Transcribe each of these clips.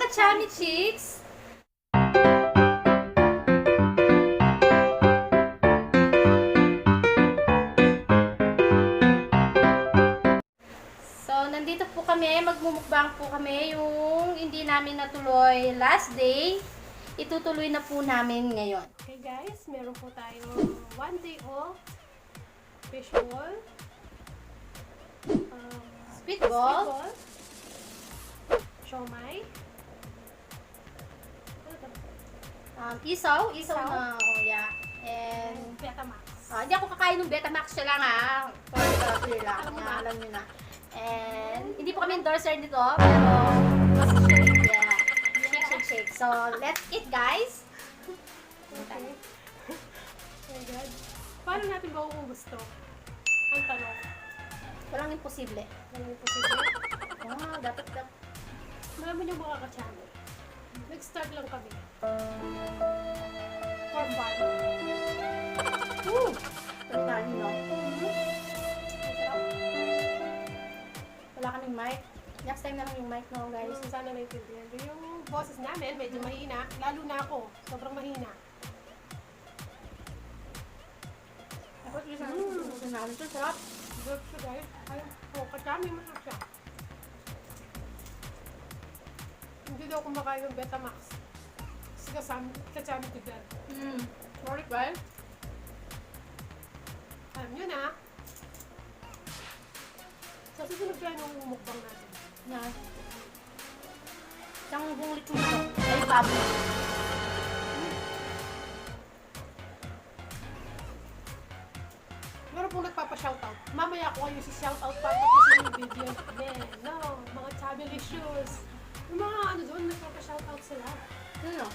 Chammycheeks! So, nandito po kami, magmumukbang po kami yung hindi namin natuloy last day. Itutuloy na po namin ngayon. Okay guys, meron po tayong one day off fishball, Speedball, siomai, ano to? isaw Isaw. na, oh yeah. And, Betamax. hindi ako kakain ng Betamax siya lang ha. For the clear lang, Alam mo na. alam nyo na. And, hindi po kami endorser nito, pero, yeah. Shake. So, let's eat guys. Okay. Oh my God. Paano natin mauubos to? Ang tanong. Walang imposible. Walang posible. Dapat. Malaman niyo mga ka-channel. Nag-start lang kami. For fun. Woo! Tandaan nyo. Ang sarap. Wala kaming mic. Next time na lang yung mic, no, guys. Sana naintindihan. Yung boses namin, medyo mahina. Lalo na ako. Sobrang mahina. Ako, gusto namin ito. Sarap. Good siya guys. Ay, kachami mo siya. Hindi daw kumakain ng Betamax. Kasi kachami ko dyan. Sorry, guys. Alam nyo na. Sa susunod kaya nung mukbang natin. Na. Isang bunglit mo ito. Ay, babo. Meron pong nagpapa-shoutout. Mamaya ko kayo si shoutout para tapos yung video namin. No, mga Chammycheeks. Yung mga ano doon, nagpapa-shoutout sila. Ano?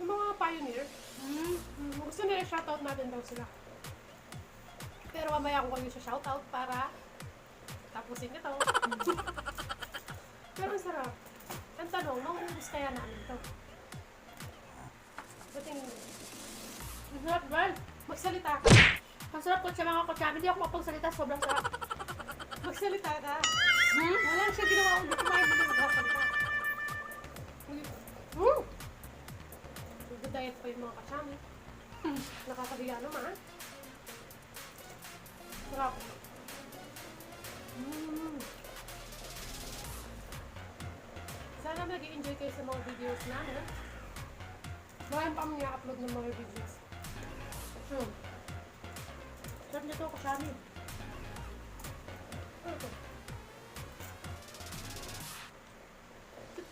Yung mga pioneer. Gusto nila shoutout natin daw sila. Pero mamaya ko kayo sa shoutout para tapusin ito. Pero ang sarap. Ang tanong, mauubos kaya namin ito? Batingin mo. Ang sarap, guys. Magsalita ka. Ang sarap ko sa mga kutsami. Hindi ako mapagsalita. Sobrang sarap. Magsalita ka. Wala siya ginawa ulit. Kumain mo na magsasalita. Good diet pa yung mga kasami. Nakakahiya naman. Sarap. Sana nag-i-enjoy kayo sa mga videos namin. Marami pa kami upload ng mga videos. Sarap nito, kutsami. Ano to?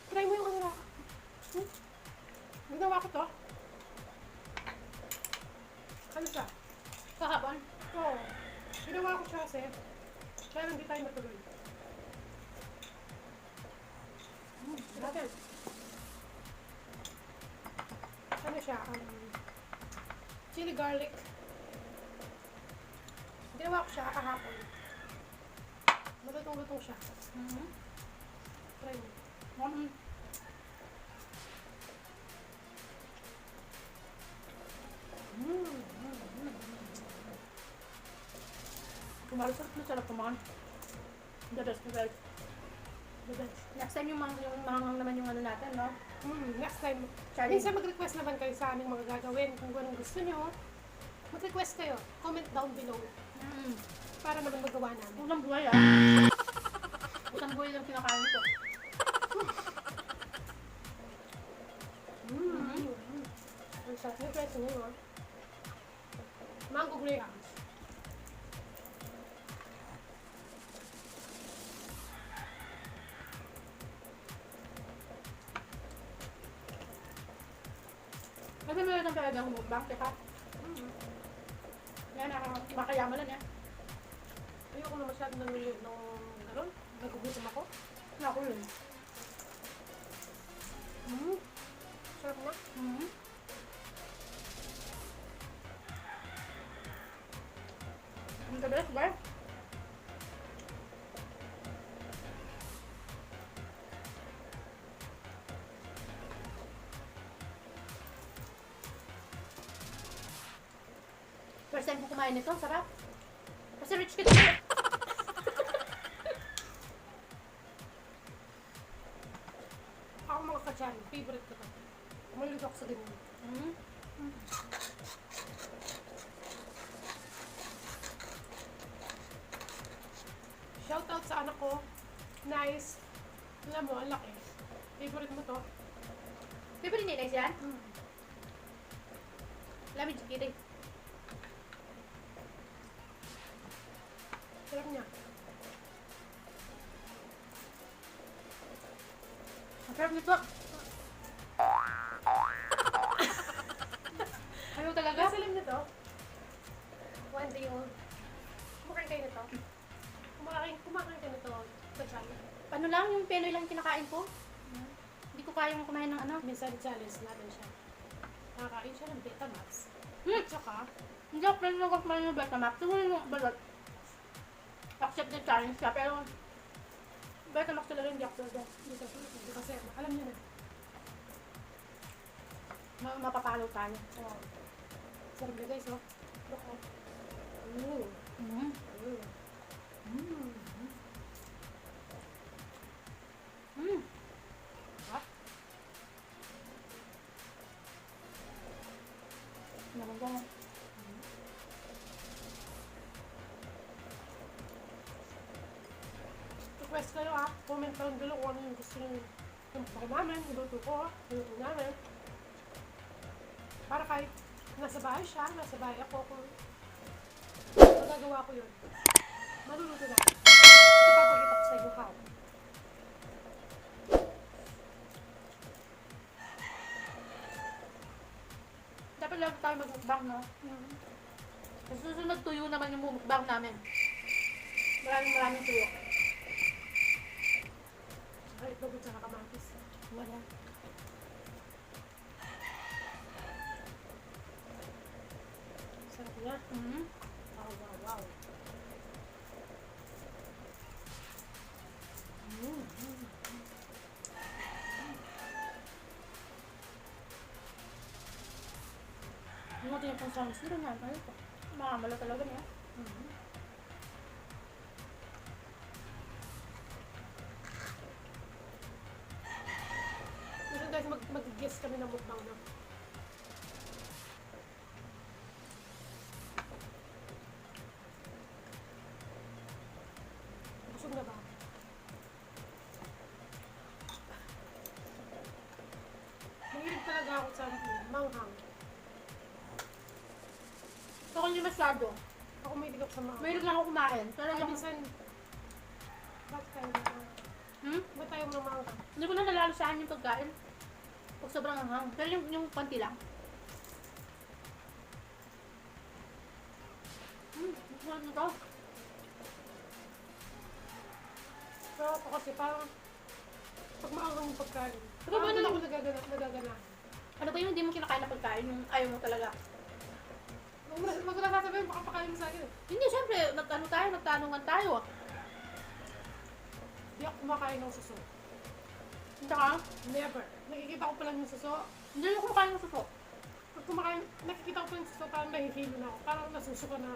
Try mo yung ano na. Ginawa ko to. Ano siya? Kahapon. Oo. Ginawa ko siya kasi kaya hindi tayo matuloy. Bakit? Ano siya? Chili garlic. Ginawa ko siya kahapon. Malutong-lutong siya. Try mo. Kumalusot na sarap kumakan. The best, guys. The best. Next time yung mangang naman yung ano natin, no? Next time. Challenge. Minsan mag-request naman kayo sa aming mga gagawin. Kung anong gusto nyo, mag-request kayo. Comment down below. Para naman magawa namin. Utang buhay, Utang buhay lang kinakain ko. Ang sarap yung presyo nyo, Mango grahams. Kasi meron ng talagang mukbang, teka. Yan, makayama lang yan. Ayoko na masyado ng gano'n. Nagugutom ako. Ako yun. Sarap na. Ang the best, guys. First time ko kumain nito, sarap. Kasi rich kita. Ako Kachan, favorite ko to. Mahilig ako sa ganyan. Mm. Shoutout sa anak ko. Nice. Alam mo, ang laki. Favorite mo to? Favorite ni Nice yan? Lamig kiri. Sarap niya. Ang sarap nito. Ayaw talaga? Kasi alam nito, one day old. Kumakain kayo nito. Kumakain ka nito. Kachan. Ano lang, yung penoy lang kinakain ko. Hindi ko kayang kumain ng ano. Minsan challenge natin siya. Nakakain siya ng Betamax. Hmm. Tsaka, Hindi ako pwede nang kumain ng Betamax. Siguro yung balot. Accept the challenge siya, pero Betamax talaga hindi ako pwede. hindi kasi, alam niyo na. Mapapalo tayo. Oh. Sarap na guys, oh. Look, oh. Mm. Mm. Ha? Naman ko. Request kayo ha. Comment down below kung ano yung gusto nyo. Kung baka namin, iluto ko, iluto namin. Para kahit nasa bahay siya, nasa bahay ako, kung magagawa ko yun. Maluluto namin. Ipapagita ko sa inyo how. Dapat lang tayo mag-mukbang, no? Sa susunod tuyo naman yung mukbang namin. Maraming tuyo. Ay, lobot sa kamatis. Wala. Sarap niya. Mm. Wow, wow, wow. Ano ito yung pang-songs nila niyan? Ano ito? Makamala talaga niya. Minsan guys, mag-guess kami ng mukbang na. Busog na ba? Mahilig talaga ako sa manghang. So, kung hindi masyado, Ako mahilig ako sa manghang. mahilig lang ako kumain. Pero Ay, yung... minsan, bakit tayo manghang? Ba't tayo mga manghang? Hindi ko na nalalasahan yung pagkain. Pag sobrang anghang. Pero yung konti lang. Masarap nito. Pero ako kasi parang, pag maanghang yung pagkain, Pero ba parang naman- ako nagagana. Ano ba yung hindi mo kinakain na pagkain? Yung ayaw mo talaga. Wag ko na sasabihin, baka pakain mo sa akin. Hindi, syempre, nagtanungan tayo. Hindi ako kumakain ng suso. Tsaka, Never. Nakikita ko pa lang yung suso. hindi ako kumakain ng suso. Pag kumakain, nakikita ko pa yung suso, parang nahihilo na ako. Parang nasusuka na.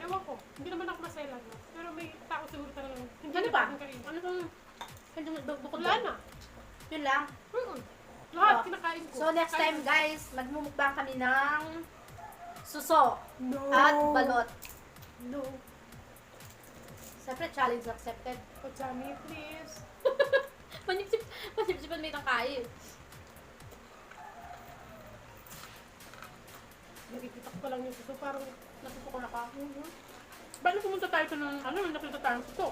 Ewan ko, hindi naman ako masaya no? Pero may tao siguro talagang hindi Ano na ba? pwedeng kainin. Ano bang... Bukod Wala na. Yun lang. Lahat Oh. kinakain ko. So next Kahit- time guys, magmumukbang kami ng suso No. at balot. No. Siyempre, challenge accepted. Pachami, please. Pasip-sipan may kang kain. Nakikita ko pa lang yung suso, parang Natutuko na ka. Ba't pumunta tayo sa nung, nakita tayo ng suso?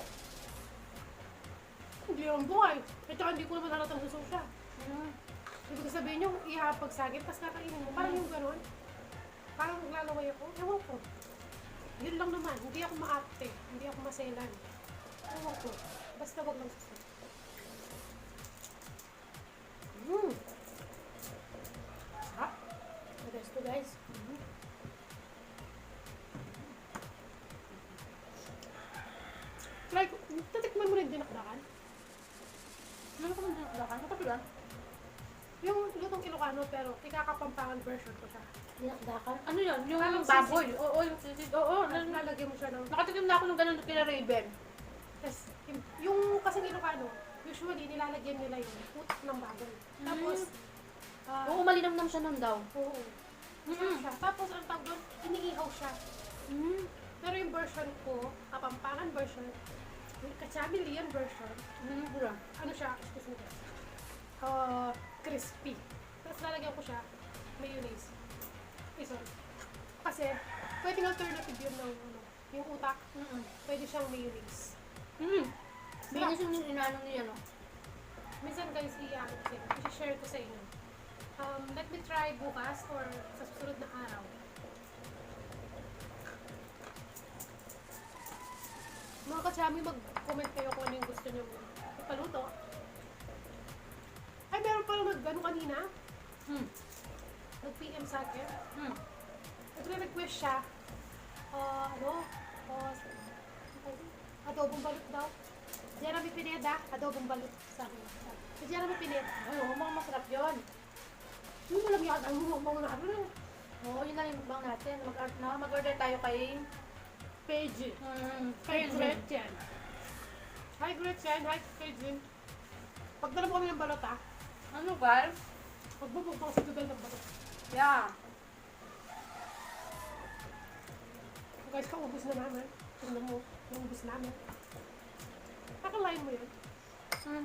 hindi naman buhay. At saka hindi ko naman halatang suso siya. Ibig sabihin yung ihapagsagit, tapos kakainin mo. Parang yung gano'n. Parang naglalaway ako. Ewan ko. Yun lang naman. Hindi ako maarte. Hindi ako maselan. Ewan ko. Basta wag lang suso. Sarap. The best to guys. Like, tatikman mo rin dinakdakan. Ano ka man dinakdakan? Kapatulan? Yung lutong Ilocano pero ikakapampangan version ko siya. Dinakdakan? Ano yun? Yung Parang baboy? sisig. Oo, yung sisig. Oo, Lalagyan mo siya ng... nakatikim na ako ng ganun kila Raven. Yes, yung kasing Ilocano, Usually, nilalagyan nila yung utak ng baboy. Tapos, Oo, malinamnam siya nun daw. oo. Masarap siya. Tapos, ang tawag doon, iniihaw siya. Pero yung version ko, Kapampangan version, yung Kachamilian version, ano siya, excuse me, crispy. Tapos lalagyan ko siya, mayonnaise. Sorry. Kasi, pwedeng alternative yun ng, yung utak, pwede siyang mayonnaise. Binis yung inaano niya, no? Minsan guys, i-share ko sa inyo. Let me try bukas or sa susunod na araw. Mga kachami, mag-comment kayo kung ano yung gusto nyo ipaluto. Ay, meron pa lang nag-ano kanina. Nag-PM sa akin. Nag-request siya. Adobong balot daw. Jeremy Pineda, adobong balot sa akin. Si Jeremy Pineda. Ay, oo, mga masarap yun. Yung walang yan, ang mga natin. Oo, yun lang yung mukbang natin. Mag-order tayo kay Paige. Kay Gretchen. Hi Gretchen, hi Paige. Pagdala mo kami ng balot ah. Ano, Val? Magbubugtong sa Google ng balot. Yeah. Guys, kaubos na namin. Tingnan mo, naubos namin. Nakalain mo yun.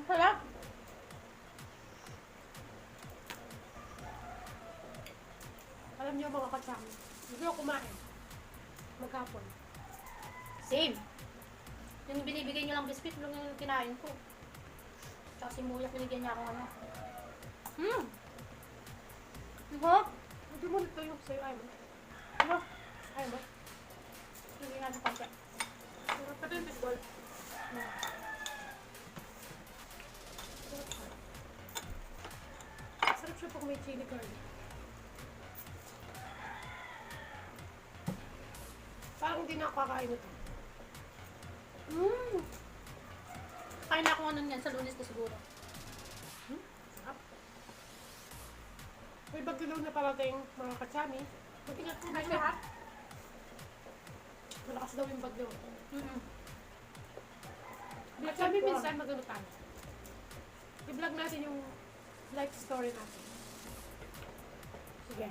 Sarap. Alam niyo mga katsami, hindi ako kumain. Maghapon. Same. Yung binibigay niyo lang biscuit, lang yung kinain ko. Tsaka si Muyak, binigyan niya akong ano. Ano? Hindi mo nito yung sa'yo, ayaw mo. Ano? Ayaw mo. Hindi natin pangka. Pati yung baseball. Sarap siya pag may chili garlic. Parang hindi na ako kakain ito. Kain na ako ano niyan, sa Lunes na siguro. Sarap. May bagdilaw na parating mga katsami. Mag-ingat po kayo lahat. Malakas daw yung bagdilaw. Katsami minsan magano tayo. I-vlog natin yung life story natin. Sige.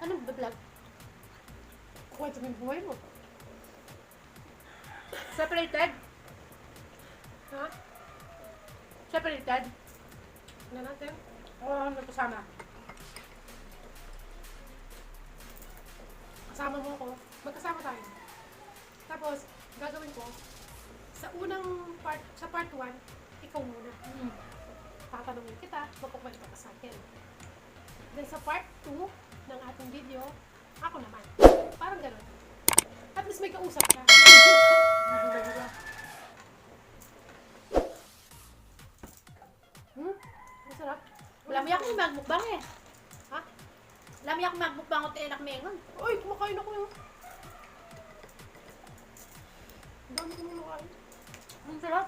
Anong vlog? Kwento mo yung buhay mo. Separated? Ha? Separated? Ano natin? Oo, nagkasama. Kasama mo ako. Magkasama tayo. Tapos, gagawin ko, sa unang part, sa part 1, ikaw muna. Tatanungin kita, magkukwento ka sa akin. Then sa part 2 ng ating video, ako naman. Parang gano'n. At least may kausap ka. Ang sarap. Lami ako magmukbang eh. Ha? Lami ako magmukbang at enak mengon. Uy, kumakain ako yung... Ang dami ko kumakain. Ang sarap.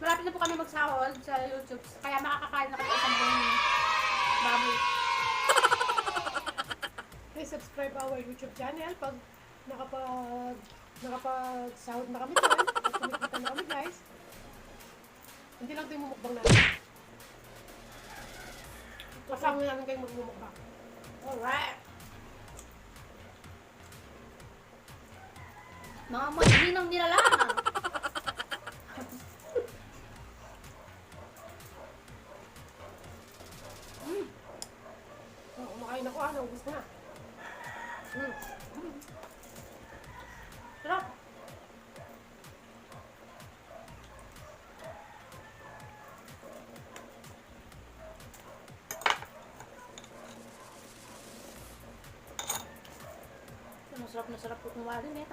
Malapit na po kami magsahod sa YouTube. Kaya makakakain na kami isang buong baboy. Please subscribe our YouTube channel pag nakapag-sahod na kami dyan. At kumikita na kami guys. Hindi lang ito yung mumukbang natin. Kasama namin kayong magmumukbang. Alright. Mga maninang nila lang. Kumakain ako, naubos na. Sarap. Masarap na sarap po kumawalin eh.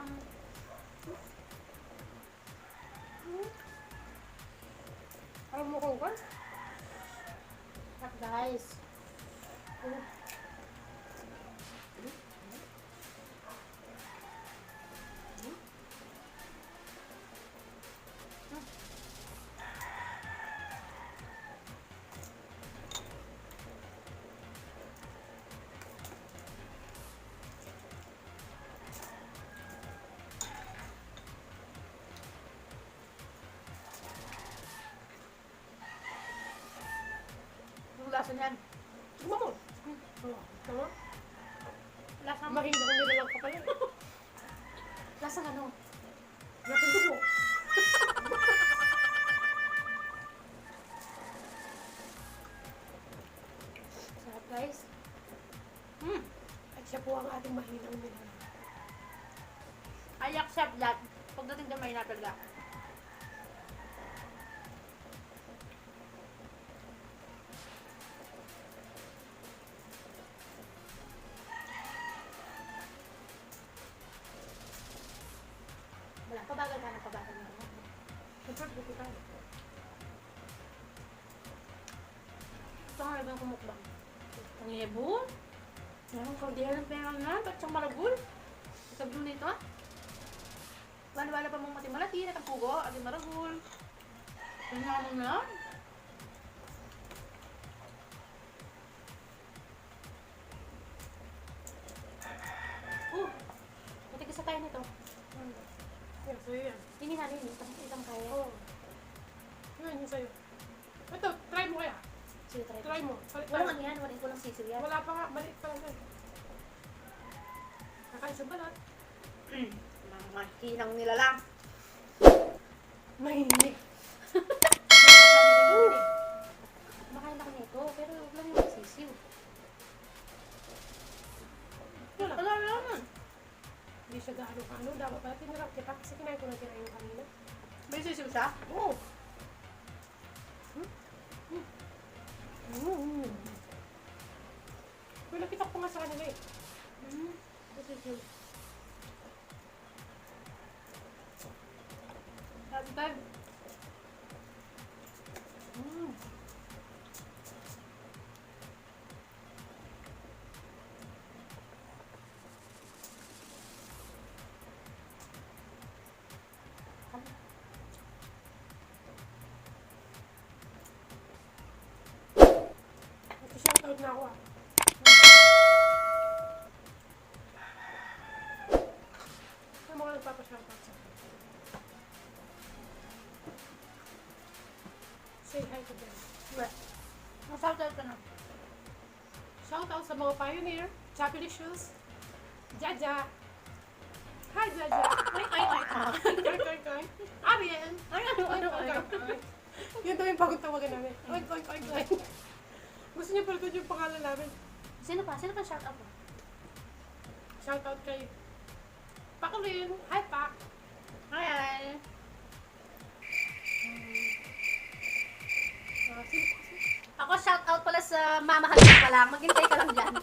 Alam mo kung kan? Sarap guys. lasa niyan? Tignan mo. Oh, tama? Lasa mo? Mahinda ko nilalang ka pala. Lasang ano? Lasang dugo. Sarap guys. At siya po ang ating mahinang nilalang. I accept that. Pagdating na may natalaga. Wala, pabagal ka na, pabagal na. Siyempre, buti tayo. Ito nga ibang kumukbang. Ang ibon. Meron kaldihan ng pera na. Ba't siyang malagul? Sabi mo nito ah. Wala pa mong matimalati, nakapugo, at maragul. Kanya mo na. Buti sa tayo nito. Yan, sa'yo yan. Hindi namin, isang kaya. Oo. Yan, yung sa'yo. Ito, try mo kaya. Sige, try. Try mo. Walang ano yan, walang sisiw yan. Wala pa nga, maliit pa lang yan. Kakain sa balat. Mga hinang nila lang. Mahinig. Makain ako nito, pero huwag lang yung sisiw. Wala naman. Hindi siya gaano ka ano. Dapat pala tinarap kita kasi kinain ko na kinain yung kanina. May sisiw siya? Oo. Pero nakita ko nga sa kanila eh. Kasi yun. Sabi tayo. Shoutout na ako ah. Ano mga nagpapa-shoutout sa akin? Say hi to them. Wait. Masoutout ka na. Shoutout sa mga pioneer, Chammycheeks, Jaja. Hi Jaja. Ay, ay, ay. Koy, koy, koy. Ariel. Ay, ano, ano, ano. Yun daw yung bagong tawagan namin. Koy, koy, koy, koy. Gusto niyo pala doon yung pangalan namin. Sino pa? Sino pa shoutout mo? Shoutout kay Pakulin. Hi, Pak. Hi. Ako shoutout pala sa mamahalin ka lang. Maghintay ka lang dyan.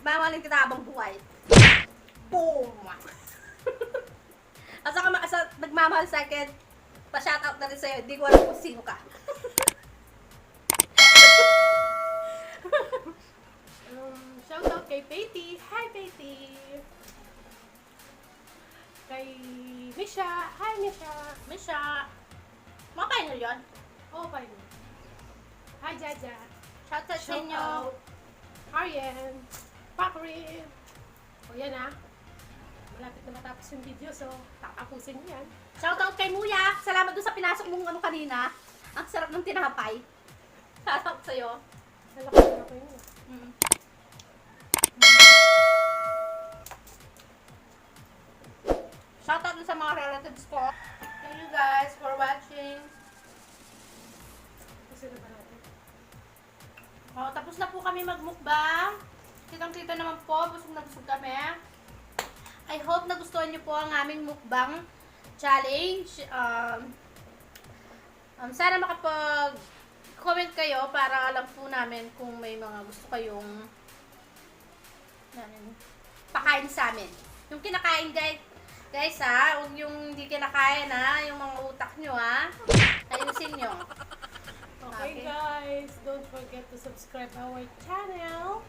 Mamahalin kita habang buhay. Boom! At saka nagmamahal sa akin, pa-shoutout na rin sa'yo. Hindi ko alam kung sino ka. Shoutout kay Patty. Hi, Patty. Kay Misha. Hi, Misha. Misha. Mga pioneer yun. Oh, fine. Hi, Jaja. Shoutout sa inyo. Shoutout. Arian. Pakurin. O yan ah. Malapit na matapos yung video, so tatapusin niyo yan. Shoutout kay Muya. Salamat doon sa pinasok mong ano kanina. Ang sarap ng tinapay. Shoutout sa'yo. Nalakas na ako yun. Shoutout dun sa mga relatives ko. Thank you guys for watching. Kasi na ba natin? Tapos na po kami magmukbang. Kitang-kita naman po, busog na busog kami. I hope nagustuhan niyo po ang aming mukbang challenge. Sana makapag-comment kayo para alam po namin kung may mga gusto kayong pakain sa amin. Yung kinakain guys ha, huwag yung hindi kinakain ha, yung mga utak nyo ha, ayusin nyo. Okay guys, don't forget to subscribe our channel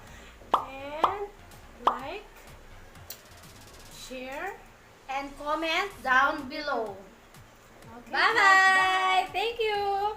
and like, share, And comment down below. okay, Bye-bye! Thank you!